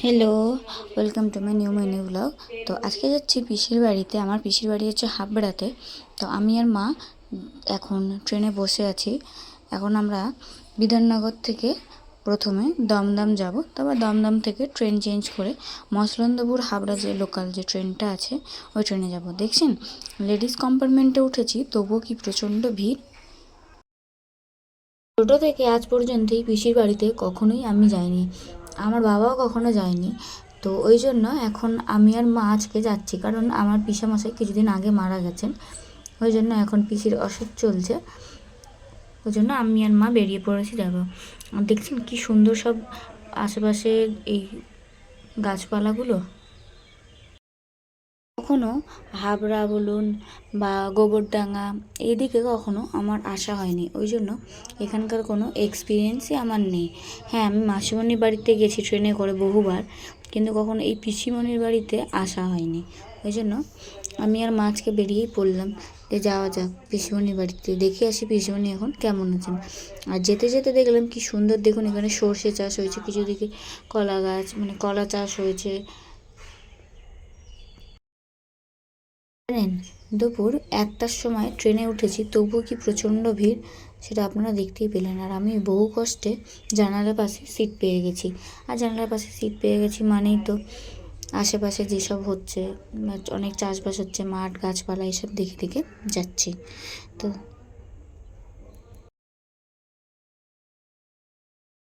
Hello, welcome to my new mini blog. তো আজকে যাচ্ছি পিসির বাড়িতে। আমার পিসির বাড়ি হচ্ছে হাবড়াতে। তো আমি আর মা এখন ট্রেনে বসে আছি। এখন আমরা বিধাননগর থেকে প্রথমে দমদম যাব, তারপর দমদম থেকে ট্রেন চেঞ্জ করে মসলন্দপুর হাবড়া যে লোকাল যে ট্রেনটা আছে ওই ট্রেনে যাব। দেখছেন, লেডিস কম্পার্টমেন্টে উঠেছি, তবুও কি প্রচণ্ড ভিড়। ছোটো থেকে আজ পর্যন্ত এই পিসির বাড়িতে কখনোই আমি যাইনি, আমার বাবাও কখনো যায়নি। তো ওই জন্য এখন আমি আর মা আজকে যাচ্ছি, কারণ আমার পিসামশাই কিছুদিন আগে মারা গেছেন। ওই জন্য এখন পিসির অসুখ চলছে, ওই জন্য আমি আর মা বেরিয়ে পড়েছি যাবো। আর দেখছেন কি সুন্দর সব আশেপাশে এই গাছপালাগুলো। কখনো হাবড়া বলুন বা গোবরডাঙ্গা এইদিকে কখনো আমার আসা হয়নি, ওই জন্য এখানকার কোনো এক্সপিরিয়েন্সই আমার নেই। হ্যাঁ, আমি মাসিমণির বাড়িতে গেছি ট্রেনে করে বহুবার, কিন্তু কখনো এই পিসিমণির বাড়িতে আসা হয়নি। ওই জন্য আমি আর মা আজকে বেরিয়েই পড়লাম যে যাওয়া যাক পিসিমণির বাড়িতে, দেখে আসি পিসিমণি এখন কেমন আছেন। আর যেতে যেতে দেখলাম কি সুন্দর, দেখুন এখানে সর্ষে চাষ হয়েছে, কিছু দিকে কলা গাছ মানে কলা চাষ হয়েছে। জানেন, দুপুর 1টার সময় ট্রেনে উঠেছি, তবুও কি প্রচণ্ড ভিড় সেটা আপনারা দেখতেই পেলেন। আর আমি বহু কষ্টে জানালার পাশে সিট পেয়ে গেছি। আর জানালার পাশে সিট পেয়ে গেছি মানেই তো আশেপাশে যেসব হচ্ছে, অনেক চাষবাস হচ্ছে, মাঠ গাছপালা এসব দেখে দেখে যাচ্ছি। তো